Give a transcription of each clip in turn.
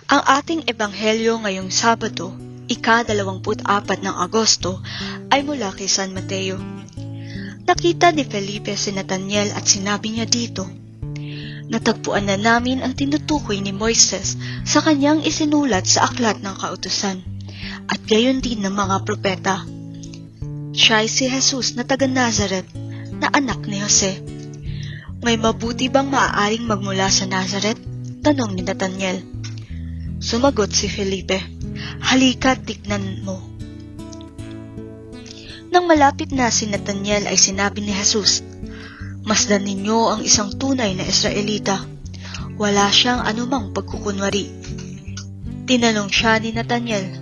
Ang ating ebanghelyo ngayong Sabado, ika-24 ng Agosto, ay mula kay San Mateo. Nakita ni Felipe si Nathanael at sinabi niya dito, "Natagpuan na namin ang tinutukoy ni Moises sa kanyang isinulat sa aklat ng kautusan, at gayon din ng mga propeta. Siya ay si Jesus na taga Nazaret, na anak ni Jose." "May mabuti bang maaaring magmula sa Nazaret?" tanong ni Nathanael. Sumagot si Felipe, "Halika, tignan mo." Nang malapit na si Nathanael ay sinabi ni Jesus, "Masdan ninyo ang isang tunay na Israelita. Wala siyang anumang pagkukunwari." Tinanong siya ni Nathanael,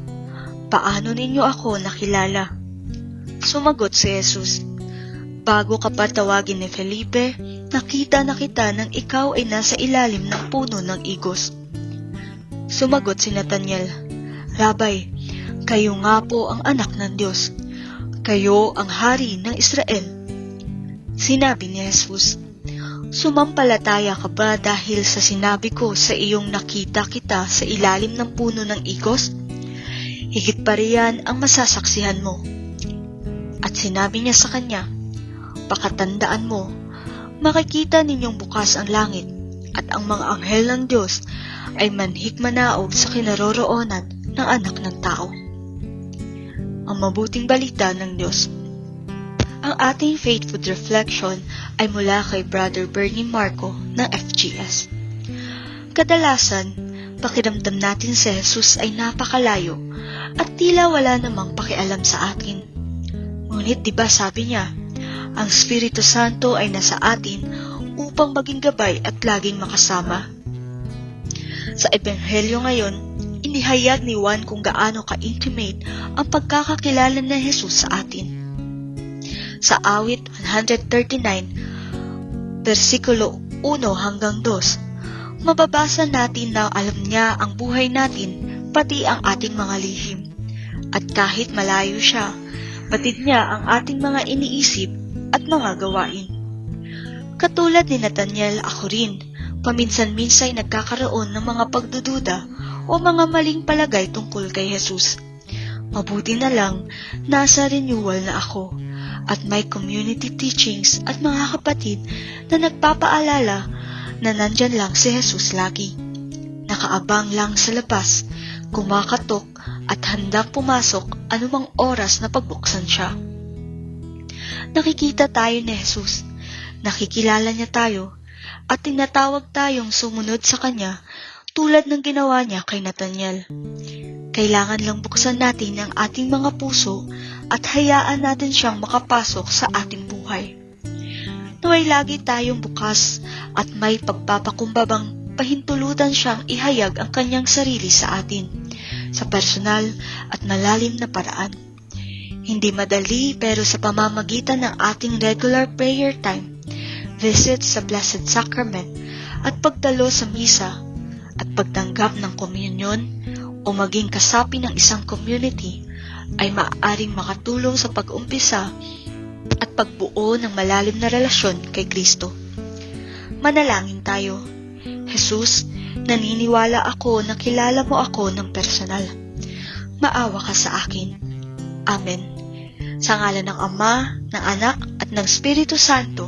"Paano ninyo ako nakilala?" Sumagot si Jesus, "Bago ka pa tawagin ni Felipe, nakita na kita nang ikaw ay nasa ilalim ng puno ng igos." Sumagot si Nathanael, "Rabay, kayo nga po ang anak ng Diyos. Kayo ang hari ng Israel." Sinabi ni Jesus, "Sumampalataya ka ba dahil sa sinabi ko sa iyong nakita kita sa ilalim ng puno ng igos? Higit pa riyan ang masasaksihan mo." At sinabi niya sa kanya, "Pakatandaan mo, makikita ninyong bukas ang langit at ang mga anghel ng Diyos ay manhik-manaog sa kinaroroonan ng anak ng tao." Ang mabuting balita ng Diyos. Ang ating Faith Food Reflection ay mula kay Brother Bernie Marco ng FGS. Kadalasan, pakiramdam natin si Jesus ay napakalayo at tila wala namang pakialam sa atin. Ngunit diba sabi niya, ang Espiritu Santo ay nasa atin upang maging gabay at laging makasama. Sa Ebanghelyo ngayon, inihayag ni Juan kung gaano ka-intimate ang pagkakakilala ni Jesus sa atin. Sa awit 139, versikulo 1 hanggang 2, mababasa natin na alam niya ang buhay natin, pati ang ating mga lihim. At kahit malayo siya, batid niya ang ating mga iniisip at mga gawain. Katulad ni Nathanael, ako rin, paminsan-minsay nagkakaroon ng mga pagdududa o mga maling palagay tungkol kay Jesus. Mabuti na lang, nasa renewal na ako at may community teachings at mga kapatid na nagpapaalala na nandyan lang si Jesus lagi. Nakaabang lang sa labas, kumakatok at handang pumasok anumang oras na pagbuksan siya. Nakikita tayo ni Jesus, nakikilala niya tayo, at tinatawag tayong sumunod sa Kanya tulad ng ginawa niya kay Nathanael. Kailangan lang buksan natin ang ating mga puso at hayaan natin siyang makapasok sa ating buhay. Naway lagi tayong bukas at may pagpapakumbabang pahintulutan siyang ihayag ang Kanyang sarili sa atin, sa personal at malalim na paraan. Hindi madali pero sa pamamagitan ng ating regular prayer time, visit sa Blessed Sacrament at pagdalo sa misa at pagtanggap ng komunyon o maging kasapi ng isang community ay maaaring makatulong sa pag-umpisa at pagbuo ng malalim na relasyon kay Kristo. Manalangin tayo. Jesus, naniniwala ako na kilala mo ako ng personal. Maawa ka sa akin. Amen. Sa ngalan ng Ama, ng Anak, at ng Espiritu Santo.